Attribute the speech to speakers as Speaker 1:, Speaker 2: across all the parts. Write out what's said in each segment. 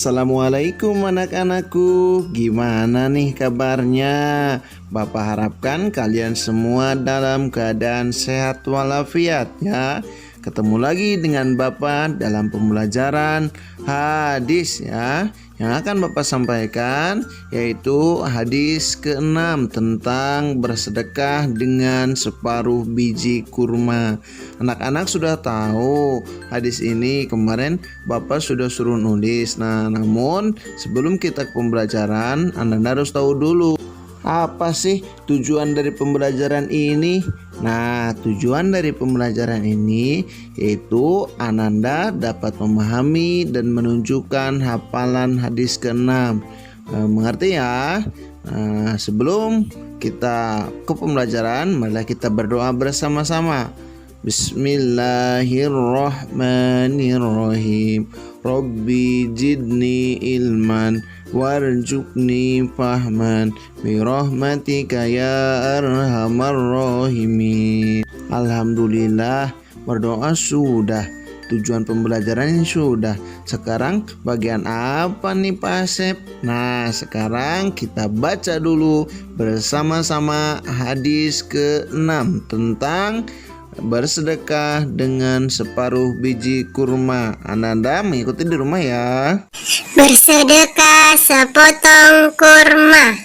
Speaker 1: Assalamualaikum anak-anakku, gimana nih kabarnya? Bapak harapkan kalian semua dalam keadaan sehat walafiat ya. Ketemu lagi dengan Bapak dalam pembelajaran hadis ya. Yang akan Bapak sampaikan yaitu hadis ke-6 tentang bersedekah dengan separuh biji kurma. Anak-anak sudah tahu hadis ini, kemarin Bapak sudah suruh nulis. Namun sebelum kita ke pembelajaran, Anda harus tahu dulu apa sih tujuan dari pembelajaran ini? Nah, tujuan dari pembelajaran ini yaitu Ananda dapat memahami dan menunjukkan hafalan hadis ke-6. Mengerti ya? Nah, sebelum kita ke pembelajaran, marilah kita berdoa bersama-sama. Bismillahirrahmanirrahim. Rabbi jidni ilman warzuqni fahman birahmatika ya arhamar rahimin. Alhamdulillah, berdoa sudah, tujuan pembelajaran sudah. Sekarang bagian apa nih Pak Asep? Nah, sekarang kita baca dulu bersama-sama hadis ke-6 tentang bersedekah dengan separuh biji kurma. Ananda mengikuti di rumah ya.
Speaker 2: Bersedekah sepotong kurma.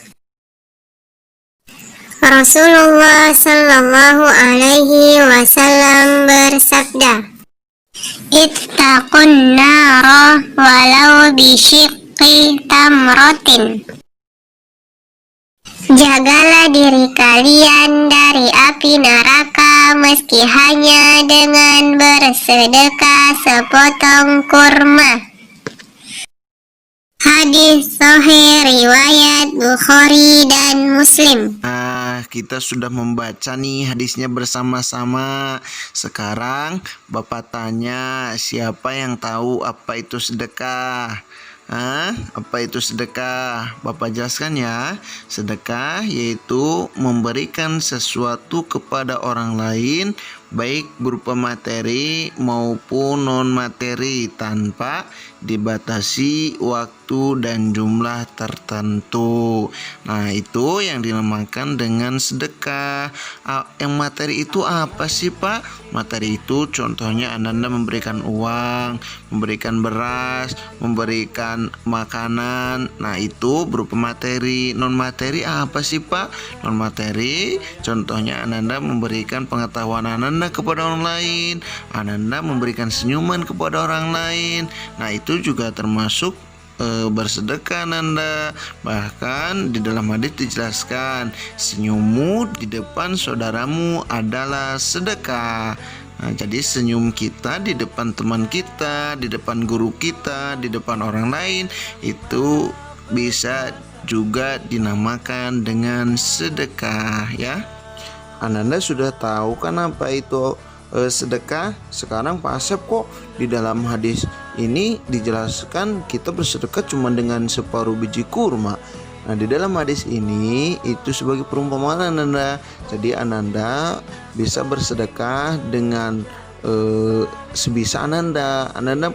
Speaker 2: Rasulullah Shallallahu Alaihi Wasallam bersabda, "Ittaqun nara walau bisyiqqi tamratin." Jagalah diri kalian dari api neraka meski hanya dengan bersedekah sepotong kurma. Hadis sahih riwayat Bukhari dan Muslim.
Speaker 1: Kita sudah membaca nih hadisnya bersama-sama. Sekarang Bapak tanya, siapa yang tahu apa itu sedekah? Apa itu sedekah? Bapak jelaskan ya. Sedekah yaitu memberikan sesuatu kepada orang lain, baik berupa materi maupun non materi, tanpa dibatasi waktu dan jumlah tertentu. Nah, itu yang dinamakan dengan sedekah. Yang materi itu apa sih Pak? Materi itu contohnya Anda memberikan uang, memberikan beras, memberikan makanan. Nah, itu berupa materi. Non materi apa sih Pak? Non materi contohnya Anda memberikan pengetahuan Anda kepada orang lain, Anda memberikan senyuman kepada orang lain. Nah, itu juga termasuk bersedekah Anda. Bahkan di dalam hadis dijelaskan, senyummu di depan saudaramu adalah sedekah. Nah, jadi senyum kita di depan teman kita, di depan guru kita, di depan orang lain, itu bisa juga dinamakan dengan sedekah ya. Anda sudah tahu kan apa itu sedekah? Sekarang Pak Asep kok di dalam hadis ini dijelaskan kita bersedekah cuma dengan separuh biji kurma. Nah, di dalam hadis ini itu sebagai perumpamaan Anda. Jadi Anda bisa bersedekah dengan sebisa Anda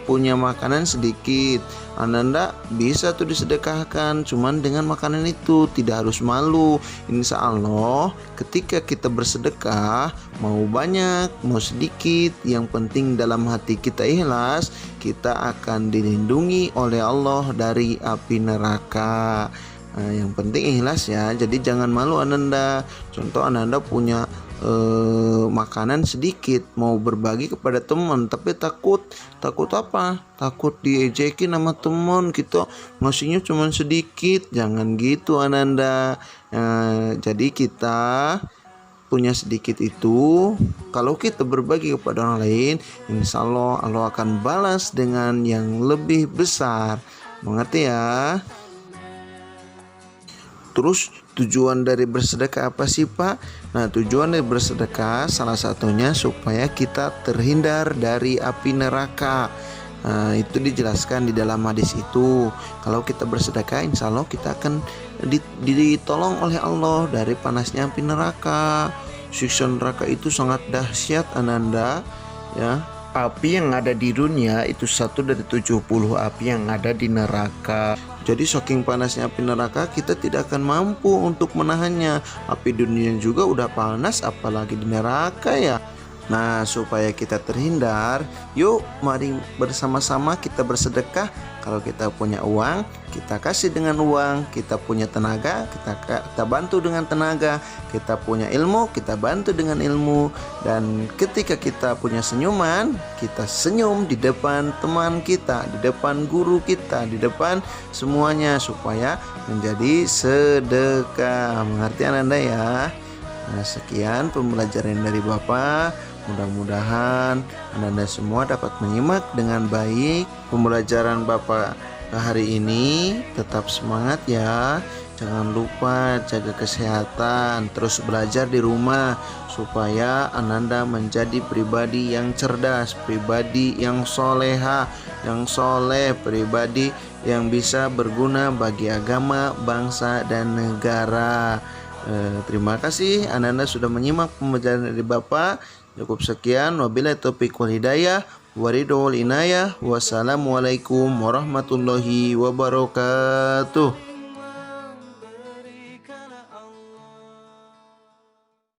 Speaker 1: punya makanan sedikit, Anda bisa tuh disedekahkan cuman dengan makanan itu, tidak harus malu. Insya Allah ketika kita bersedekah, mau banyak mau sedikit, yang penting dalam hati kita ikhlas, kita akan dilindungi oleh Allah dari api neraka. Nah, yang penting ikhlas ya. Jadi jangan malu Anda. Contoh Anda punya makanan sedikit, mau berbagi kepada teman, tapi takut apa? Takut diejekin sama teman, kita ngasihnya cuma sedikit. Jangan gitu Anda. Jadi kita punya sedikit itu, kalau kita berbagi kepada orang lain, insya Allah Allah akan balas dengan yang lebih besar. Mengerti ya? Terus tujuan dari bersedekah apa sih Pak? Nah, tujuan dari bersedekah salah satunya supaya kita terhindar dari api neraka. Nah, itu dijelaskan di dalam hadis itu. Kalau kita bersedekah, insya Allah kita akan ditolong oleh Allah dari panasnya api neraka. Siksa neraka itu sangat dahsyat Ananda ya. api yang ada di dunia itu satu dari 70 api yang ada di neraka. Jadi saking panasnya api neraka kita tidak akan mampu untuk menahannya. Api dunia juga udah panas apalagi di neraka ya. Nah, supaya kita terhindar, yuk mari bersama-sama kita bersedekah. Kalau kita punya uang, kita kasih dengan uang. Kita punya tenaga, kita bantu dengan tenaga. Kita punya ilmu, kita bantu dengan ilmu. Dan ketika kita punya senyuman, kita senyum di depan teman kita, di depan guru kita, di depan semuanya, supaya menjadi sedekah. Mengerti Anda ya? Nah, sekian pembelajaran dari Bapak. Mudah-mudahan Anda semua dapat menyimak dengan baik pembelajaran Bapak hari ini. Tetap semangat ya. Jangan lupa jaga kesehatan. Terus belajar di rumah supaya Ananda menjadi pribadi yang cerdas, pribadi yang soleha, yang soleh, pribadi yang bisa berguna bagi agama, bangsa, dan negara. Terima kasih Ananda sudah menyimak pembelajaran dari Bapak. Cukup sekian, wabillahi taufiq wal hidayah, waridul inayah. Wassalamualaikum warahmatullahi wabarakatuh.